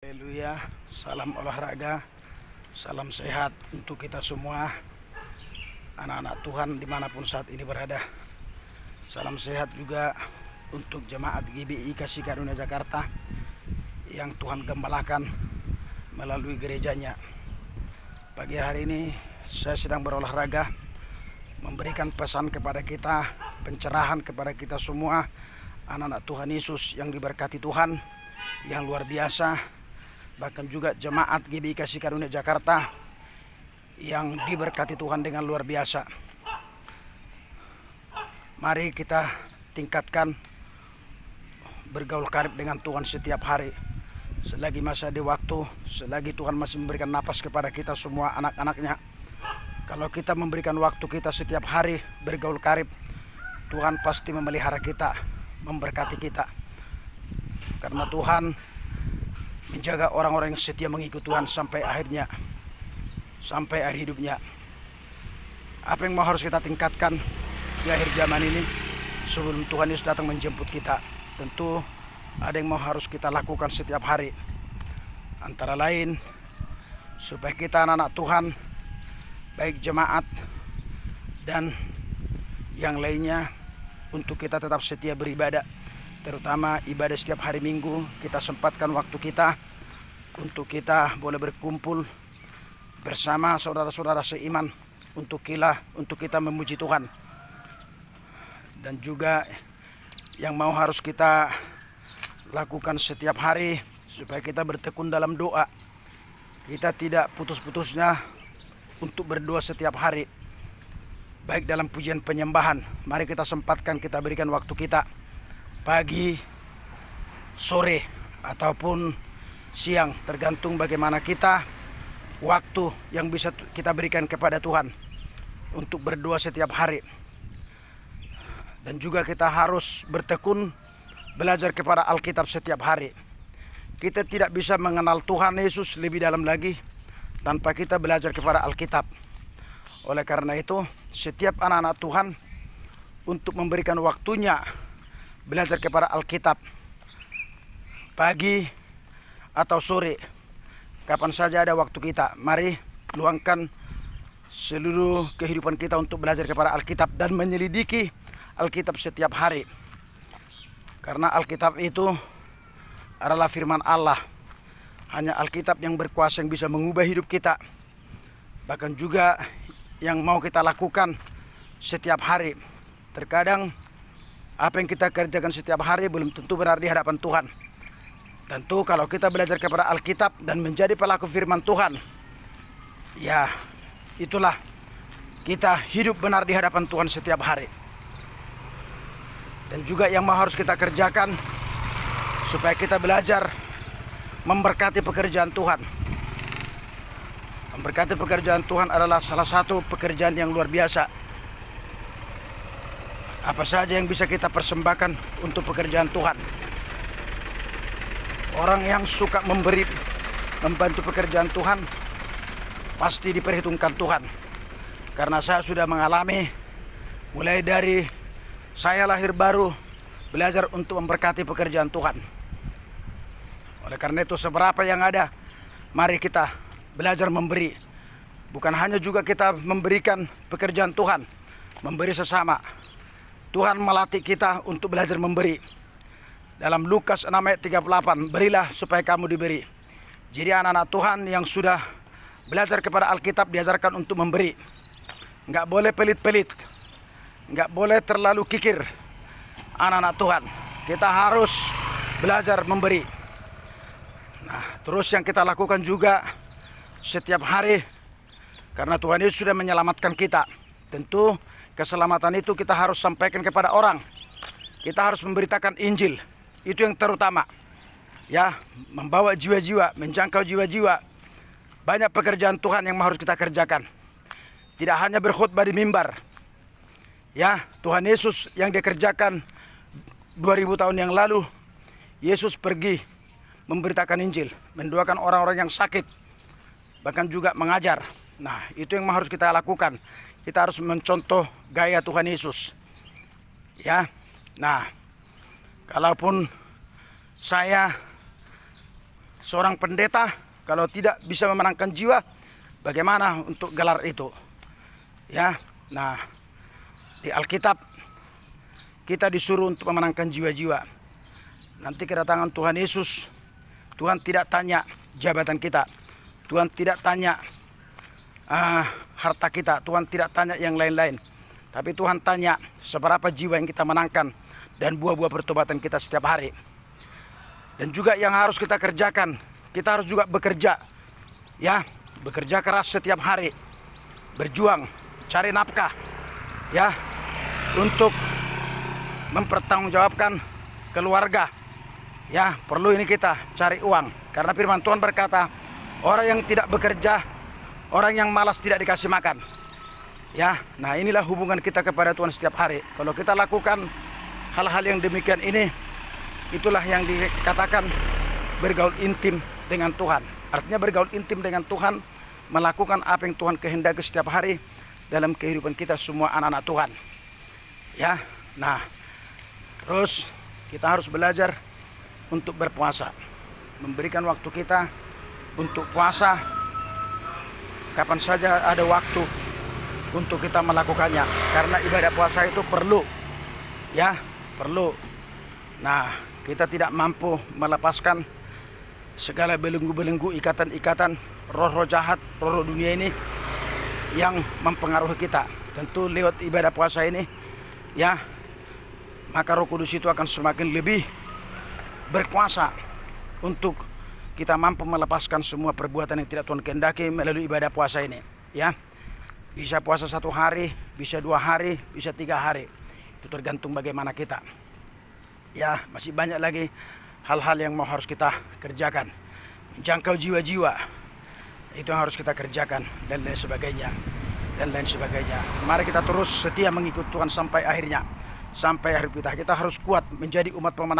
Haleluya, salam olahraga, salam sehat untuk kita semua, anak-anak Tuhan dimanapun saat ini berada. Salam sehat juga untuk jemaat GBI Kasih Karunia Jakarta yang Tuhan gembalakan melalui gerejanya. Pagi hari ini saya sedang berolahraga, memberikan pesan kepada kita, pencerahan kepada kita semua, anak-anak Tuhan Yesus yang diberkati Tuhan, yang luar biasa. Bahkan juga jemaat GBI Kasih Karunia Jakarta yang diberkati Tuhan dengan luar biasa. Mari kita tingkatkan bergaul karib dengan Tuhan setiap hari. Selagi masih ada waktu, selagi Tuhan masih memberikan napas kepada kita semua anak-anaknya. Kalau kita memberikan waktu kita setiap hari bergaul karib, Tuhan pasti memelihara kita, memberkati kita. Karena Tuhan menjaga orang-orang yang setia mengikut Tuhan sampai akhirnya, sampai akhir hidupnya. Apa yang harus kita tingkatkan di akhir zaman ini sebelum Tuhan Yesus datang menjemput kita? Tentu ada yang harus kita lakukan setiap hari. Antara lain supaya kita anak-anak Tuhan, baik jemaat dan yang lainnya, untuk kita tetap setia beribadah. Terutama ibadah setiap hari Minggu, kita sempatkan waktu kita untuk kita boleh berkumpul bersama saudara-saudara seiman untuk kita memuji Tuhan. Dan juga yang harus kita lakukan setiap hari supaya kita bertekun dalam doa. Kita tidak putus-putusnya untuk berdoa setiap hari, baik dalam pujian penyembahan. Mari kita sempatkan, kita berikan waktu kita pagi, sore, ataupun siang, tergantung bagaimana kita waktu yang bisa kita berikan kepada Tuhan untuk berdoa setiap hari. Dan juga kita harus bertekun belajar kepada Alkitab setiap hari. Kita tidak bisa mengenal Tuhan Yesus lebih dalam lagi tanpa kita belajar kepada Alkitab. Oleh karena itu, setiap anak-anak Tuhan untuk memberikan waktunya belajar kepada Alkitab pagi atau sore, kapan saja ada waktu kita, mari luangkan seluruh kehidupan kita untuk belajar kepada Alkitab dan menyelidiki Alkitab setiap hari. Karena Alkitab itu adalah firman Allah. Hanya Alkitab yang berkuasa yang bisa mengubah hidup kita. Bahkan juga yang mau kita lakukan setiap hari. Terkadang apa yang kita kerjakan setiap hari belum tentu benar di hadapan Tuhan. Tentu kalau kita belajar kepada Alkitab dan menjadi pelaku firman Tuhan, ya itulah kita hidup benar di hadapan Tuhan setiap hari. Dan juga yang harus kita kerjakan supaya kita belajar memberkati pekerjaan Tuhan. Memberkati pekerjaan Tuhan adalah salah satu pekerjaan yang luar biasa. Apa saja yang bisa kita persembahkan untuk pekerjaan Tuhan. Orang yang suka memberi, membantu pekerjaan Tuhan, pasti diperhitungkan Tuhan. Karena saya sudah mengalami, mulai dari saya lahir baru, belajar untuk memberkati pekerjaan Tuhan. Oleh karena itu, seberapa yang ada, mari kita belajar memberi. Bukan hanya juga kita memberikan pekerjaan Tuhan, memberi sesama. Tuhan melatih kita untuk belajar memberi. Dalam Lukas 6 ayat 38, berilah supaya kamu diberi. Jadi anak-anak Tuhan yang sudah belajar kepada Alkitab diajarkan untuk memberi. Nggak boleh pelit-pelit, nggak boleh terlalu kikir. Anak-anak Tuhan, kita harus belajar memberi. Nah, terus yang kita lakukan juga setiap hari, karena Tuhan Yesus sudah menyelamatkan kita. Tentu keselamatan itu kita harus sampaikan kepada orang. Kita harus memberitakan Injil. Itu yang terutama. Ya, membawa jiwa-jiwa, menjangkau jiwa-jiwa. Banyak pekerjaan Tuhan yang harus kita kerjakan. Tidak hanya berkhutbah di mimbar. Ya, Tuhan Yesus yang dikerjakan 2000 tahun yang lalu, Yesus pergi memberitakan Injil, mendoakan orang-orang yang sakit, bahkan juga mengajar. Nah, itu yang harus kita lakukan. Kita harus mencontoh gaya Tuhan Yesus. Ya. Nah, kalaupun saya seorang pendeta kalau tidak bisa memenangkan jiwa, bagaimana untuk gelar itu? Ya, nah di Alkitab kita disuruh untuk memenangkan jiwa-jiwa. Nanti kedatangan Tuhan Yesus, Tuhan tidak tanya jabatan kita, Tuhan tidak tanya harta kita, Tuhan tidak tanya yang lain-lain. Tapi Tuhan tanya seberapa jiwa yang kita menangkan dan buah-buah pertobatan kita setiap hari. Dan juga yang harus kita kerjakan, kita harus juga bekerja. Ya, bekerja keras setiap hari. Berjuang, cari nafkah. Ya, untuk mempertanggungjawabkan keluarga. Ya, perlu ini kita cari uang. Karena firman Tuhan berkata, orang yang tidak bekerja, orang yang malas tidak dikasih makan. Ya, nah inilah hubungan kita kepada Tuhan setiap hari. Kalau kita lakukan hal-hal yang demikian ini, itulah yang dikatakan bergaul intim dengan Tuhan. Artinya bergaul intim dengan Tuhan, melakukan apa yang Tuhan kehendaki setiap hari dalam kehidupan kita semua anak-anak Tuhan. Ya, nah terus kita harus belajar untuk berpuasa, memberikan waktu kita untuk puasa kapan saja ada waktu untuk kita melakukannya, karena ibadah puasa itu perlu, ya perlu. Nah, kita tidak mampu melepaskan segala belenggu-belenggu, ikatan-ikatan roh-roh jahat, roh-roh dunia ini yang mempengaruhi kita. Tentu lewat ibadah puasa ini, ya, maka Roh Kudus itu akan semakin lebih berkuasa untuk kita mampu melepaskan semua perbuatan yang tidak Tuhan kehendaki melalui ibadah puasa ini. Ya, bisa puasa 1 hari, bisa 2 hari, bisa 3 hari. Itu tergantung bagaimana kita. Ya, masih banyak lagi hal-hal yang harus kita kerjakan. Menjangkau jiwa-jiwa, itu yang harus kita kerjakan, dan lain sebagainya. Dan lain sebagainya. Mari kita terus setia mengikut Tuhan sampai akhirnya. Sampai akhir kita. Kita harus kuat menjadi umat pemenang.